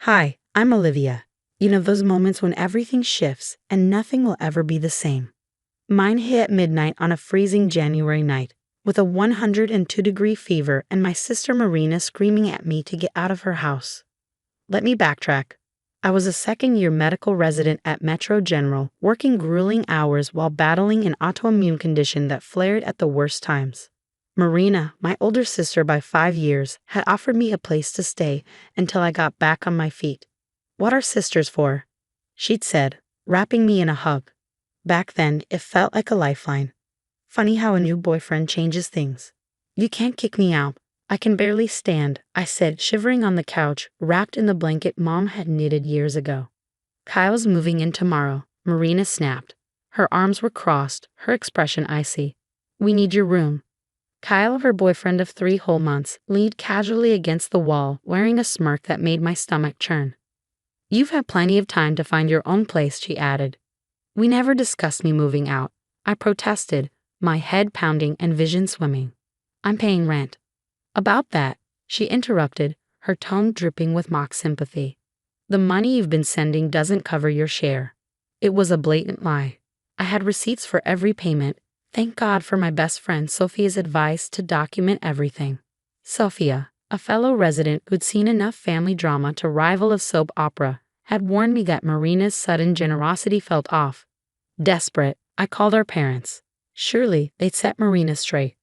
Hi, I'm Olivia. You know those moments when everything shifts and nothing will ever be the same. Mine hit at midnight on a freezing January night, with a 102-degree fever and my sister Marina screaming at me to get out of her house. Let me backtrack. I was a second-year medical resident at Metro General, working grueling hours while battling an autoimmune condition that flared at the worst times. Marina, my older sister by 5 years, had offered me a place to stay until I got back on my feet. "What are sisters for?" she'd said, wrapping me in a hug. Back then, it felt like a lifeline. Funny how a new boyfriend changes things. "You can't kick me out. I can barely stand," I said, shivering on the couch, wrapped in the blanket Mom had knitted years ago. "Kyle's moving in tomorrow," Marina snapped. Her arms were crossed, her expression icy. "We need your room." Kyle, her boyfriend of 3 whole months, leaned casually against the wall, wearing a smirk that made my stomach churn. "You've had plenty of time to find your own place," she added. "We never discussed me moving out," I protested, my head pounding and vision swimming. "I'm paying rent." "About that," she interrupted, her tone dripping with mock sympathy. "The money you've been sending doesn't cover your share." It was a blatant lie. I had receipts for every payment. Thank God for my best friend Sophia's advice to document everything. Sophia, a fellow resident who'd seen enough family drama to rival a soap opera, had warned me that Marina's sudden generosity felt off. Desperate, I called our parents. Surely they'd set Marina straight.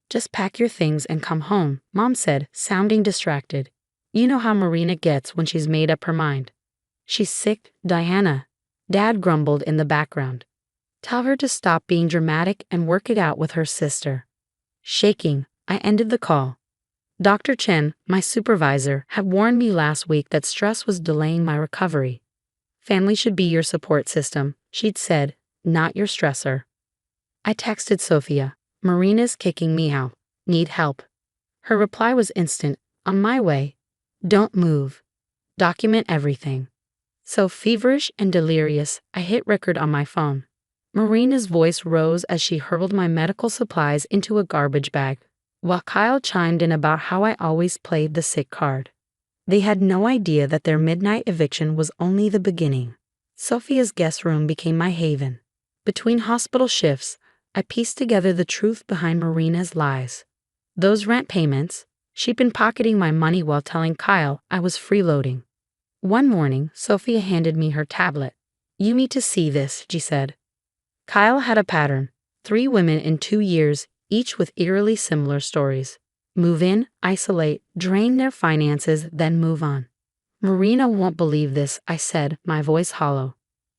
"Just pack your things and come home," Mom said, sounding distracted. "You know how Marina gets when she's made up her mind." "She's sick, Diana," Dad grumbled in the background. "Tell her to stop being dramatic and work it out with her sister." Shaking, I ended the call. Dr. Chen, my supervisor, had warned me last week that stress was delaying my recovery. "Family should be your support system," she'd said, "not your stressor." I texted Sophia, "Marina's kicking me out. Need help?" Her reply was instant, "On my way. Don't move. Document everything." So feverish and delirious, I hit record on my phone. Marina's voice rose as she hurled my medical supplies into a garbage bag, while Kyle chimed in about how I always played the sick card. They had no idea that their midnight eviction was only the beginning. Sophia's guest room became my haven. Between hospital shifts, I pieced together the truth behind Marina's lies. Those rent payments, she'd been pocketing my money while telling Kyle I was freeloading. One morning, Sophia handed me her tablet. "You need to see this," she said. Kyle had a pattern. 3 women in 2 years, each with eerily similar stories. Move in, isolate, drain their finances, then move on. "Marina won't believe this," I said, my voice hollow.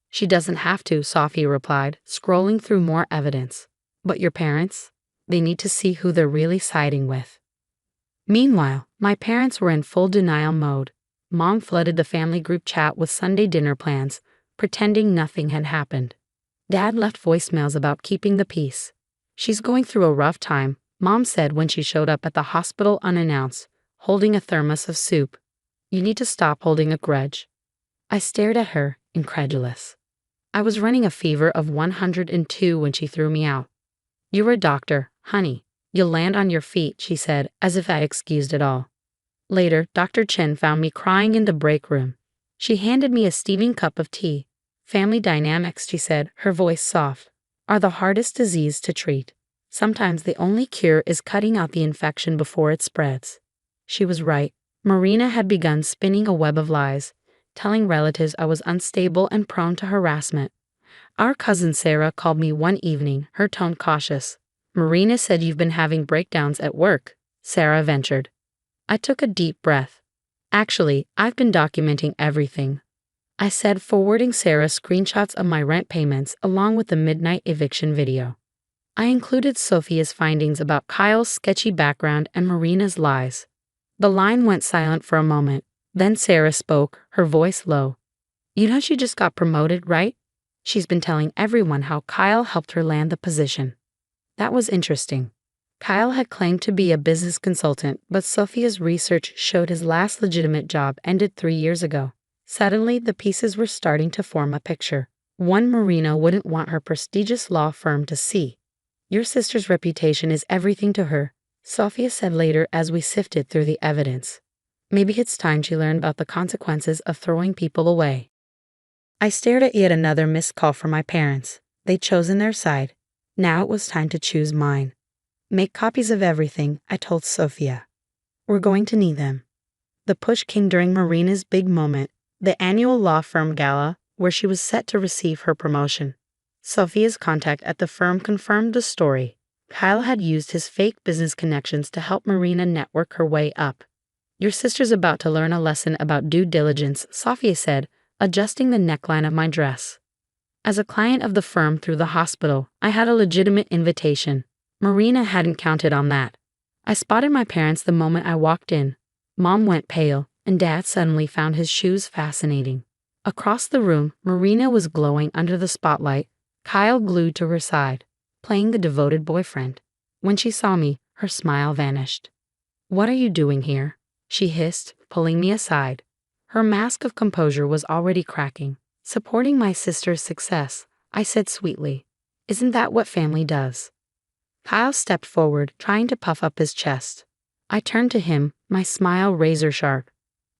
"She doesn't have to," Sophia replied, scrolling through more evidence. "But your parents? They need to see who they're really siding with." Meanwhile, my parents were in full denial mode. Mom flooded the family group chat with Sunday dinner plans, pretending nothing had happened. Dad left voicemails about keeping the peace. "She's going through a rough time," Mom said when she showed up at the hospital unannounced, holding a thermos of soup. "You need to stop holding a grudge." I stared at her, incredulous. I was running a fever of 102 when she threw me out. "You're a doctor, honey. You'll land on your feet," she said, as if I excused it all. Later, Dr. Chen found me crying in the break room. She handed me a steaming cup of tea. "Family dynamics," she said, her voice soft, "are the hardest disease to treat. Sometimes the only cure is cutting out the infection before it spreads." She was right. Marina had begun spinning a web of lies, telling relatives I was unstable and prone to harassment. Our cousin Sarah called me one evening, her tone cautious. "Marina said you've been having breakdowns at work," Sarah ventured. I took a deep breath. "Actually, I've been documenting everything," I said, forwarding Sarah screenshots of my rent payments along with the midnight eviction video. I included Sophia's findings about Kyle's sketchy background and Marina's lies. The line went silent for a moment. Then Sarah spoke, her voice low. "You know she just got promoted, right? She's been telling everyone how Kyle helped her land the position." That was interesting. Kyle had claimed to be a business consultant, but Sophia's research showed his last legitimate job ended 3 years ago. Suddenly, the pieces were starting to form a picture. One Marina wouldn't want her prestigious law firm to see. "Your sister's reputation is everything to her," Sophia said later as we sifted through the evidence. Maybe it's time she learned about the consequences of throwing people away. I stared at yet another missed call from my parents. They'd chosen their side. Now it was time to choose mine. Make copies of everything, I told Sophia. We're going to need them. The push came during Marina's big moment, the annual law firm gala, where she was set to receive her promotion. Sophia's contact at the firm confirmed the story. Kyle had used his fake business connections to help Marina network her way up. Your sister's about to learn a lesson about due diligence, Sophia said, adjusting the neckline of my dress. As a client of the firm through the hospital, I had a legitimate invitation. Marina hadn't counted on that. I spotted my parents the moment I walked in. Mom went pale, and Dad suddenly found his shoes fascinating. Across the room, Marina was glowing under the spotlight, Kyle glued to her side, playing the devoted boyfriend. When she saw me, her smile vanished. "What are you doing here?" she hissed, pulling me aside. Her mask of composure was already cracking. "Supporting my sister's success," I said sweetly. "Isn't that what family does?" Kyle stepped forward, trying to puff up his chest. I turned to him, my smile razor sharp.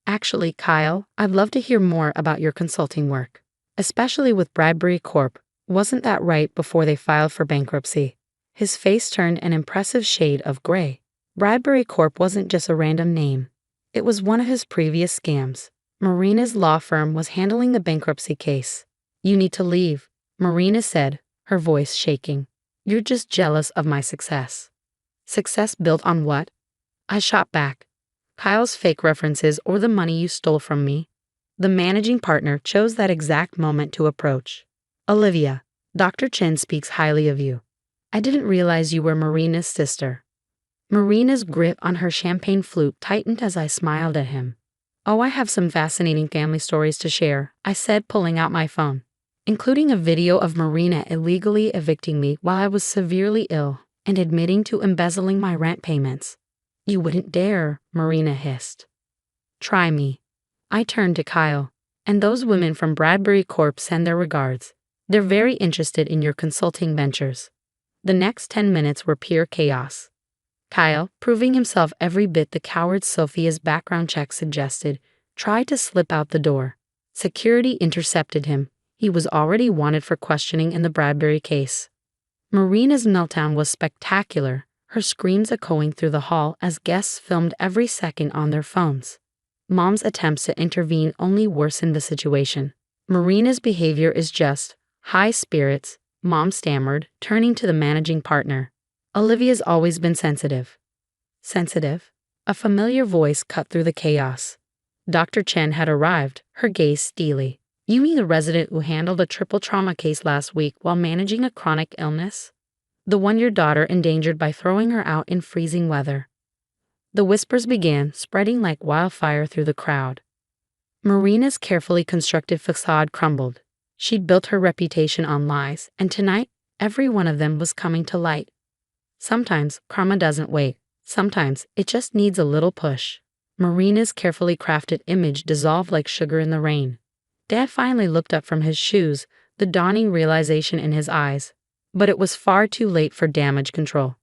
"Actually, Kyle, I'd love to hear more about your consulting work, especially with Bradbury Corp. Wasn't that right before they filed for bankruptcy?" His face turned an impressive shade of gray. Bradbury Corp wasn't just a random name. It was one of his previous scams. Marina's law firm was handling the bankruptcy case. "You need to leave," Marina said, her voice shaking. "You're just jealous of my success." "Success built on what?" I shot back. "Kyle's fake references or the money you stole from me?" The managing partner chose that exact moment to approach. "Olivia, Dr. Chen speaks highly of you. I didn't realize you were Marina's sister." Marina's grip on her champagne flute tightened as I smiled at him. "Oh, I have some fascinating family stories to share," I said, pulling out my phone, including a video of Marina illegally evicting me while I was severely ill and admitting to embezzling my rent payments. "You wouldn't dare," Marina hissed. "Try me." I turned to Kyle. "And those women from Bradbury Corp send their regards. They're very interested in your consulting ventures." The next 10 minutes were pure chaos. Kyle, proving himself every bit the coward Sophia's background check suggested, tried to slip out the door. Security intercepted him. He was already wanted for questioning in the Bradbury case. Marina's meltdown was spectacular, her screams echoing through the hall as guests filmed every second on their phones. Mom's attempts to intervene only worsened the situation. "Marina's behavior is just high spirits," Mom stammered, turning to the managing partner. "Olivia's always been sensitive." "Sensitive?" A familiar voice cut through the chaos. Dr. Chen had arrived, her gaze steely. "You mean the resident who handled a triple trauma case last week while managing a chronic illness? The one your daughter endangered by throwing her out in freezing weather?" The whispers began, spreading like wildfire through the crowd. Marina's carefully constructed facade crumbled. She'd built her reputation on lies, and tonight, every one of them was coming to light. Sometimes karma doesn't wait. Sometimes it just needs a little push. Marina's carefully crafted image dissolved like sugar in the rain. Dad finally looked up from his shoes, the dawning realization in his eyes. But it was far too late for damage control.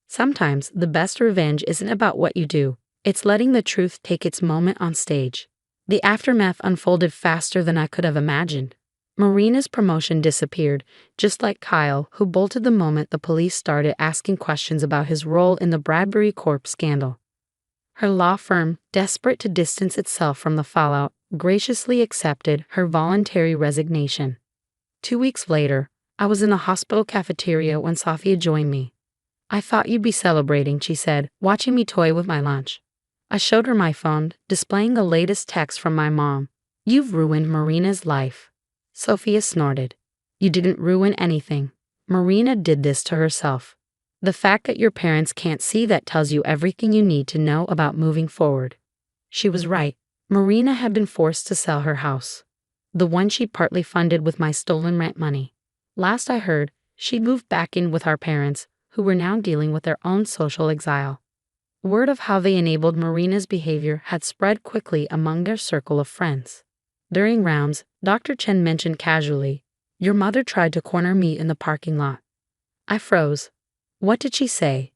Sometimes the best revenge isn't about what you do. It's letting the truth take its moment on stage. The aftermath unfolded faster than I could have imagined. Marina's promotion disappeared, just like Kyle, who bolted the moment the police started asking questions about his role in the Bradbury Corp scandal. Her law firm, desperate to distance itself from the fallout, graciously accepted her voluntary resignation. 2 weeks later, I was in the hospital cafeteria when Sophia joined me. "I thought you'd be celebrating," she said, watching me toy with my lunch. I showed her my phone, displaying the latest text from my mom. "You've ruined Marina's life." Sophia snorted. "You didn't ruin anything. Marina did this to herself. The fact that your parents can't see that tells you everything you need to know about moving forward." She was right. Marina had been forced to sell her house, the one she partly funded with my stolen rent money. Last I heard, she'd moved back in with our parents, who were now dealing with their own social exile. Word of how they enabled Marina's behavior had spread quickly among their circle of friends. During rounds, Dr. Chen mentioned casually, "Your mother tried to corner me in the parking lot." I froze. "What did she say?"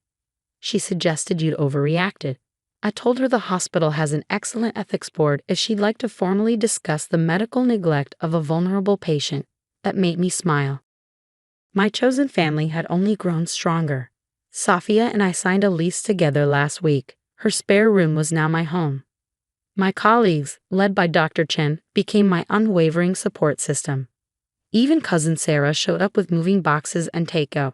"She suggested you'd overreacted." I told her the hospital has an excellent ethics board if she'd like to formally discuss the medical neglect of a vulnerable patient. That made me smile. My chosen family had only grown stronger. Safia and I signed a lease together last week. Her spare room was now my home. My colleagues, led by Dr. Chen, became my unwavering support system. Even cousin Sarah showed up with moving boxes and takeout.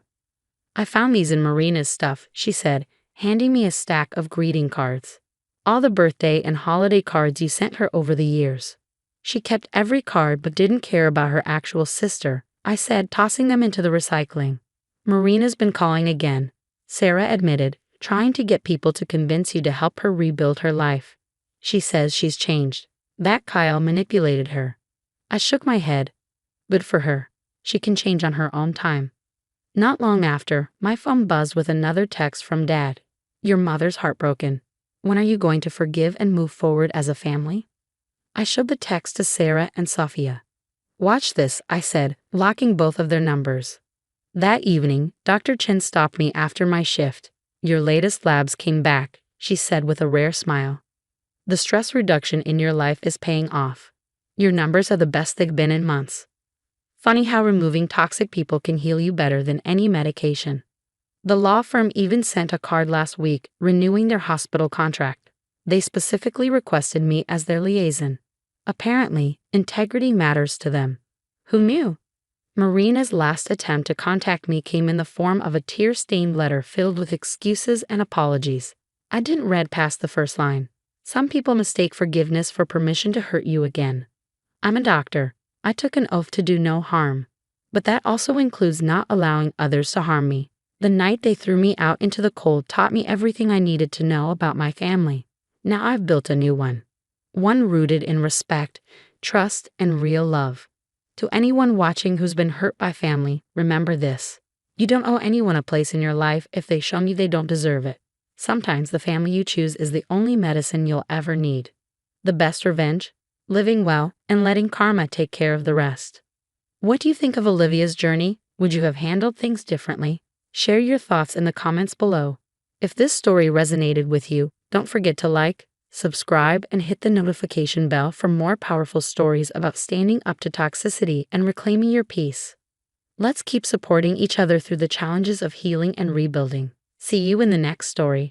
I found these in Marina's stuff, she said, handing me a stack of greeting cards. All the birthday and holiday cards you sent her over the years. She kept every card but didn't care about her actual sister, I said, tossing them into the recycling. Marina's been calling again, Sarah admitted, trying to get people to convince you to help her rebuild her life. She says she's changed. That Kyle manipulated her. I shook my head. Good for her. She can change on her own time. Not long after, my phone buzzed with another text from Dad. Your mother's heartbroken. When are you going to forgive and move forward as a family? I showed the text to Sarah and Safia. Watch this, I said, locking both of their numbers. That evening, Dr. Chen stopped me after my shift. Your latest labs came back, she said with a rare smile. The stress reduction in your life is paying off. Your numbers are the best they've been in months. Funny how removing toxic people can heal you better than any medication. The law firm even sent a card last week renewing their hospital contract. They specifically requested me as their liaison. Apparently, integrity matters to them. Who knew? Marina's last attempt to contact me came in the form of a tear-stained letter filled with excuses and apologies. I didn't read past the first line. Some people mistake forgiveness for permission to hurt you again. I'm a doctor. I took an oath to do no harm. But that also includes not allowing others to harm me. The night they threw me out into the cold taught me everything I needed to know about my family. Now I've built a new one. One rooted in respect, trust, and real love. To anyone watching who's been hurt by family, remember this. You don't owe anyone a place in your life if they show you they don't deserve it. Sometimes the family you choose is the only medicine you'll ever need. The best revenge? Living well and letting karma take care of the rest. What do you think of Olivia's journey? Would you have handled things differently? Share your thoughts in the comments below. If this story resonated with you, don't forget to like, subscribe, and hit the notification bell for more powerful stories about standing up to toxicity and reclaiming your peace. Let's keep supporting each other through the challenges of healing and rebuilding. See you in the next story.